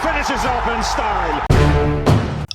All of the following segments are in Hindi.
finishes off in style.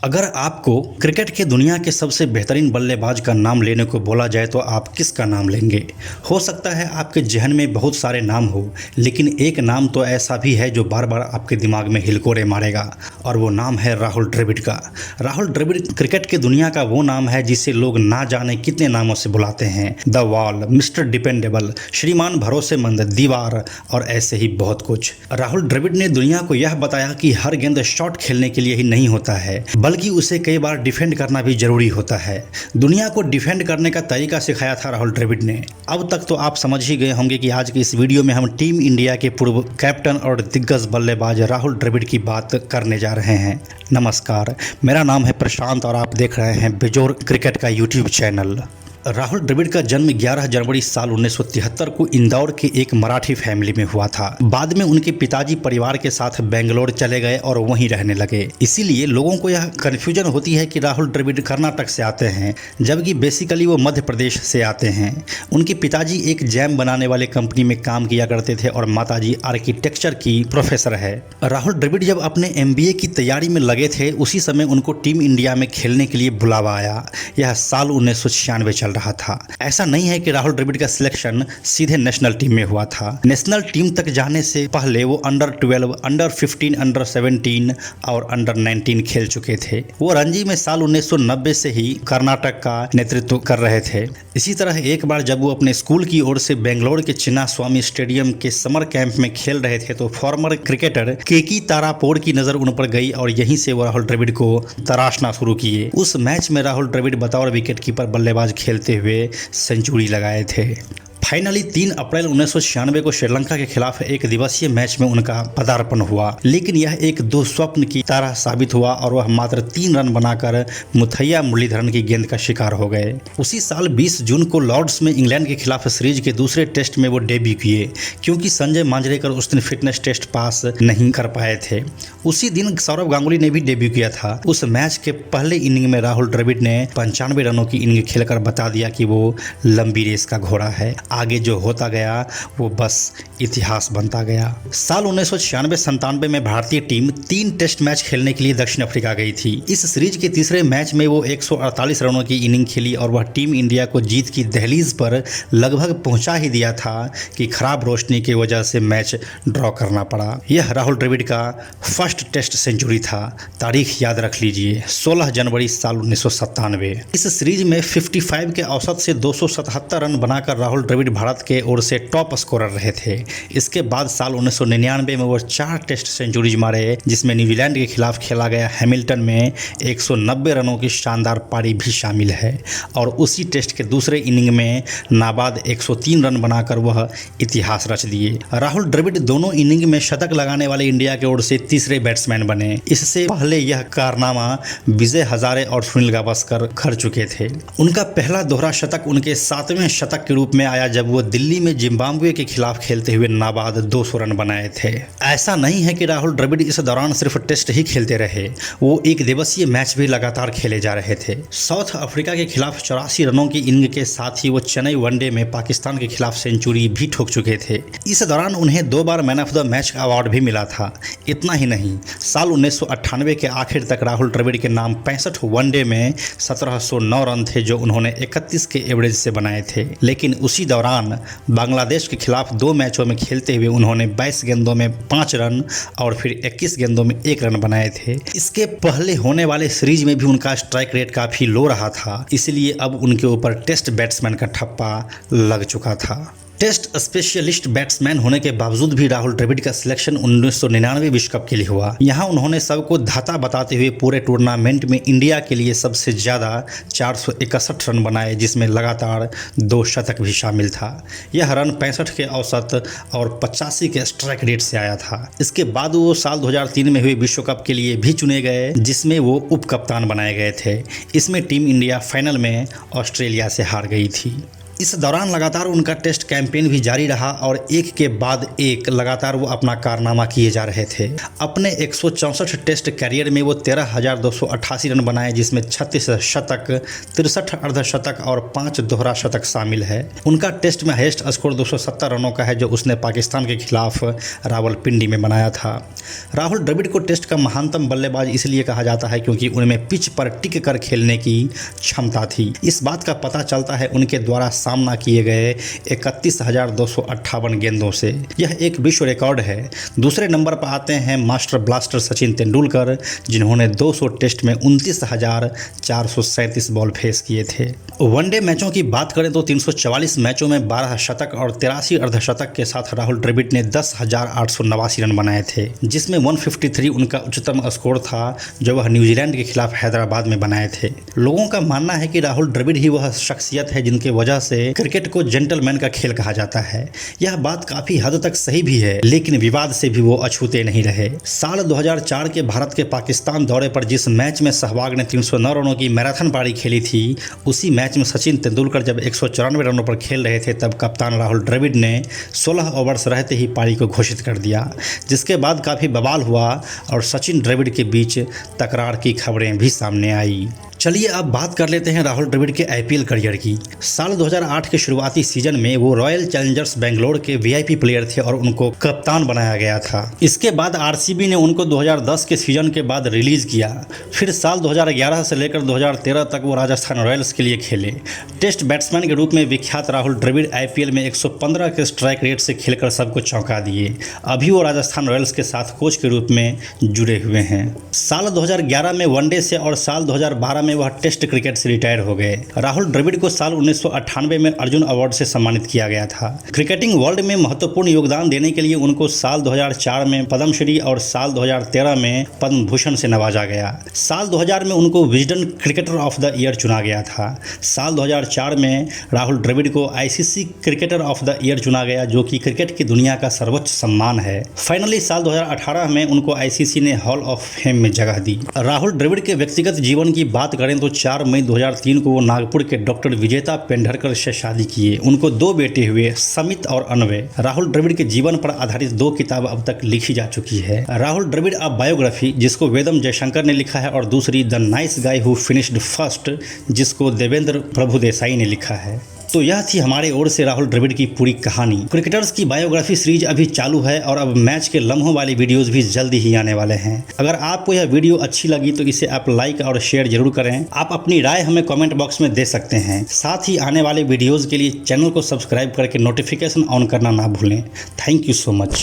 अगर आपको क्रिकेट के दुनिया के सबसे बेहतरीन बल्लेबाज का नाम लेने को बोला जाए तो आप किसका नाम लेंगे? हो सकता है आपके जहन में बहुत सारे नाम हो, लेकिन एक नाम तो ऐसा भी है जो बार बार आपके दिमाग में हिलकोरे मारेगा, और वो नाम है राहुल द्रविड़ का। राहुल द्रविड़ क्रिकेट की दुनिया का वो नाम है जिसे लोग ना जाने कितने नामों से बुलाते हैं। द वॉल, मिस्टर डिपेंडेबल, श्रीमान भरोसेमंद, दीवार और ऐसे ही बहुत कुछ। राहुल द्रविड़ ने दुनिया को यह बताया कि हर गेंद शॉट खेलने के लिए ही नहीं होता है, बल्कि उसे कई बार डिफेंड करना भी जरूरी होता है। दुनिया को डिफेंड करने का तरीका सिखाया था राहुल द्रविड़ ने। अब तक तो आप समझ ही गए होंगे कि आज की इस वीडियो में हम टीम इंडिया के पूर्व कैप्टन और दिग्गज बल्लेबाज राहुल द्रविड़ की बात करने जा रहे हैं। नमस्कार, मेरा नाम है प्रशांत और आप देख रहे हैं बेजोर क्रिकेट का यूट्यूब चैनल। राहुल द्रविड़ का जन्म 11 जनवरी साल 1973 को इंदौर के एक मराठी फैमिली में हुआ था। बाद में उनके पिताजी परिवार के साथ बेंगलोर चले गए और वहीं रहने लगे। इसीलिए लोगों को यह कन्फ्यूजन होती है कि राहुल द्रविड़ कर्नाटक से आते हैं, जबकि बेसिकली वो मध्य प्रदेश से आते हैं। उनके पिताजी एक जैम बनाने वाले कंपनी में काम किया करते थे और माताजी आर्किटेक्चर की प्रोफेसर है। राहुल द्रविड़ जब अपने MBA की तैयारी में लगे थे, उसी समय उनको टीम इंडिया में खेलने के लिए बुलावा आया। यह साल 1996 चल रहा था। ऐसा नहीं है कि राहुल द्रविड़ का सिलेक्शन सीधे नेशनल टीम में हुआ था। नेशनल टीम तक जाने से पहले वो अंडर 12, अंडर 15, अंडर 17 और अंडर 19 खेल चुके थे। वो रणजी में साल 1990 से ही कर्नाटक का नेतृत्व कर रहे थे। इसी तरह एक बार जब वो अपने स्कूल की ओर से बेंगलोर के चिन्ना स्वामी स्टेडियम के समर कैंप में खेल रहे थे, तो फॉर्मर क्रिकेटर केकी तारापोर की नजर उन पर गई और यहीं से वो राहुल द्रविड़ को तराशना शुरू किए। उस मैच में राहुल द्रविड़ बतौर विकेटकीपर बल्लेबाज खेलते हुए सेंचुरी लगाए थे। फाइनली 3 अप्रैल 1996 को श्रीलंका के खिलाफ एक दिवसीय मैच में उनका पदार्पण हुआ, लेकिन यह एक दुस्वप्न की तरह साबित हुआ और वह मात्र 3 रन बनाकर मुथैया मुरलीधरन की गेंद का शिकार हो गए। उसी साल 20 जून को लॉर्ड्स में इंग्लैंड के खिलाफ सीरीज के दूसरे टेस्ट में वो डेब्यू किए, क्योंकि संजय मांजरेकर उस दिन फिटनेस टेस्ट पास नहीं कर पाए थे। उसी दिन सौरव गांगुली ने भी डेब्यू किया था। उस मैच के पहले इनिंग में राहुल द्रविड़ ने 95 रनों की इनिंग खेलकर बता दिया कि वो लंबी रेस का घोड़ा है। आगे जो होता गया वो बस इतिहास बनता गया। साल 1996-97 में भारतीय टीम 3 टेस्ट मैच खेलने के लिए दक्षिण अफ्रीका गई थी। इस सीरीज के तीसरे मैच में वो 148 रनों की इनिंग खेली और वह टीम इंडिया को जीत की दहलीज पर लगभग पहुंचा ही दिया था कि खराब रोशनी की वजह से मैच ड्रॉ करना पड़ा। यह राहुल द्रविड़ का फर्स्ट टेस्ट सेंचुरी था। तारीख याद रख लीजिए, 16 जनवरी साल 1997। इस सीरीज में 55 के औसत से 277 रन बनाकर राहुल द्रविड़ भारत के ओर से टॉप स्कोरर रहे थे। इसके बाद साल 1999 में वो 4 टेस्ट सेंचुरीज मारे, जिसमें न्यूजीलैंड के खिलाफ खेला गया हैमिल्टन में 190 रनों की शानदार पारी भी शामिल है, और उसी टेस्ट के दूसरे इनिंग में नाबाद 103 रन बनाकर वह इतिहास रच दिए। राहुल द्रविड़ दोनों इनिंग में शतक लगाने वाले इंडिया की ओर से तीसरे बैट्समैन बने। इससे पहले यह कारनामा विजय हजारे और सुनील गावस्कर कर चुके थे। उनका पहला दोहरा शतक उनके 7वें शतक के रूप में आया, जब वो दिल्ली में जिम्बाब्वे के खिलाफ खेलते हुए नाबाद 200 रन बनाए थे। ऐसा नहीं है कि राहुल द्रविड़ इस दौरान सिर्फ टेस्ट ही खेलते रहे, वो एक दिवसीय मैच भी लगातार खेले जा रहे थे। साउथ अफ्रीका के खिलाफ 84 रनों की इनिंग के साथ ही वो चेन्नई वनडे में पाकिस्तान के खिलाफ सेंचुरी भी ठोक चुके थे। इस दौरान उन्हें 2 बार मैन ऑफ द मैच का अवार्ड भी मिला था। इतना ही नहीं, साल 1998 के आखिर तक राहुल द्रविड़ के नाम 65 वनडे में 1709 रन थे, जो उन्होंने 31 के एवरेज से बनाए थे। लेकिन उसी दौरान बांग्लादेश के खिलाफ 2 मैचों में खेलते हुए उन्होंने 22 गेंदों में 5 रन और फिर 21 गेंदों में 1 रन बनाए थे। इसके पहले होने वाले सीरीज में भी उनका स्ट्राइक रेट काफ़ी लो रहा था, इसलिए अब उनके ऊपर टेस्ट बैट्समैन का ठप्पा लग चुका था। टेस्ट स्पेशलिस्ट बैट्समैन होने के बावजूद भी राहुल द्रविड़ का सिलेक्शन 1999 विश्व कप के लिए हुआ। यहां उन्होंने सबको धाता बताते हुए पूरे टूर्नामेंट में इंडिया के लिए सबसे ज़्यादा 461 रन बनाए, जिसमें लगातार 2 शतक भी शामिल था। यह रन 65 के औसत और 85 के स्ट्राइक रेट से आया था। इसके बाद वो साल 2003 में हुए विश्व कप के लिए भी चुने गए, जिसमें वो उप कप्तान बनाए गए थे। इसमें टीम इंडिया फाइनल में ऑस्ट्रेलिया से हार गई थी। इस दौरान लगातार उनका टेस्ट कैंपेन भी जारी रहा और एक के बाद एक लगातार वो अपना कारनामा किए जा रहे थे। अपने 164 टेस्ट कैरियर में वो 13,288 रन बनाए, जिसमें 36 शतक, 63 अर्धशतक और 5 दोहरा शतक शामिल है। उनका टेस्ट में हाईएस्ट स्कोर 270 रनों का है, जो उसने पाकिस्तान के खिलाफ रावलपिंडी में बनाया था। राहुल द्रविड़ को टेस्ट का महानतम बल्लेबाज इसलिए कहा जाता है क्योंकि उनमें पिच पर टिक कर खेलने की क्षमता थी। इस बात का पता चलता है उनके द्वारा सामना किए गए 31,258 गेंदों से। यह एक विश्व रिकॉर्ड है। दूसरे नंबर पर आते हैं मास्टर ब्लास्टर सचिन तेंदुलकर, जिन्होंने 200 टेस्ट में 29,437 बॉल फेस किए थे। वनडे मैचों की बात करें तो 344 मैचों में 12 शतक और 83 अर्धशतक के साथ राहुल द्रविड़ ने 10,889 रन बनाए थे, जिसमें 153 उनका उच्चतम स्कोर था, जो वह न्यूजीलैंड के खिलाफ हैदराबाद में बनाए थे। लोगों का मानना है कि राहुल द्रविड़ ही वह शख्सियत है जिनके वजह से क्रिकेट को जेंटलमैन का खेल कहा जाता है। यह बात काफी हद तक सही भी है, लेकिन विवाद से भी वो अछूते नहीं रहे। साल 2004 के भारत के पाकिस्तान दौरे पर जिस मैच में सहवाग ने 309 रनों की मैराथन पारी खेली थी, उसी मैच में सचिन तेंदुलकर जब 194 रनों पर खेल रहे थे, तब कप्तान राहुल द्रविड़ ने 16 ओवर्स रहते ही पारी को घोषित कर दिया, जिसके बाद काफ़ी बवाल हुआ और सचिन द्रविड़ के बीच तकरार की खबरें भी सामने आई। चलिए अब बात कर लेते हैं राहुल द्रविड़ के आईपीएल करियर की। साल 2008 के शुरुआती सीजन में वो रॉयल चैलेंजर्स बेंगलोर के वीआईपी प्लेयर थे और उनको कप्तान बनाया गया था। इसके बाद आरसीबी ने उनको 2010 के सीजन के बाद रिलीज किया। फिर साल 2011 से लेकर 2013 तक वो राजस्थान रॉयल्स के लिए खेले। टेस्ट बैट्समैन के रूप में विख्यात राहुल द्रविड़ आईपीएल में 115 के स्ट्राइक रेट से खेलकर सबको चौंका दिए। अभी वो राजस्थान रॉयल्स के साथ कोच के रूप में जुड़े हुए हैं। साल 2011 में वनडे से और साल 2012 में वह टेस्ट क्रिकेट से रिटायर हो गए। राहुल द्रविड़ को साल 1998 में अर्जुन अवार्ड से सम्मानित किया गया था। क्रिकेटिंग वर्ल्ड में महत्वपूर्ण योगदान देने के लिए उनको साल 2004 में पद्मश्री और साल 2013 में पद्म भूषण से नवाजा गया। साल 2000 में उनको Wisden cricketer of the year चुना गया था। साल 2004 में राहुल द्रविड़ को ICC cricketer of the year चुना गया, जो कि क्रिकेट की दुनिया का सर्वोच्च सम्मान है। फाइनली साल 2018 में उनको आईसीसी ने हॉल ऑफ फेम में जगह दी। राहुल द्रविड़ के व्यक्तिगत जीवन की बात करें तो 4 मई 2003 को वो नागपुर के डॉक्टर विजेता पेंढरकर से शादी किए। उनको 2 बेटे हुए, समित और अनवय। राहुल द्रविड़ के जीवन पर आधारित 2 किताब अब तक लिखी जा चुकी है। राहुल द्रविड़ अ बायोग्राफी, जिसको वेदम जयशंकर ने लिखा है, और दूसरी the nice guy who finished first, जिसको देवेंद्र प्रभुदेसाई ने लिखा है। तो यह थी हमारे ओर से राहुल द्रविड़ की पूरी कहानी। क्रिकेटर्स की बायोग्राफी सीरीज अभी चालू है और अब मैच के लम्हों वाली वीडियोस भी जल्दी ही आने वाले हैं। अगर आपको यह वीडियो अच्छी लगी तो इसे आप लाइक और शेयर जरूर करें। आप अपनी राय हमें कमेंट बॉक्स में दे सकते हैं। साथ ही आने वाले वीडियोज़ के लिए चैनल को सब्सक्राइब करके नोटिफिकेशन ऑन करना ना भूलें। Thank you so much.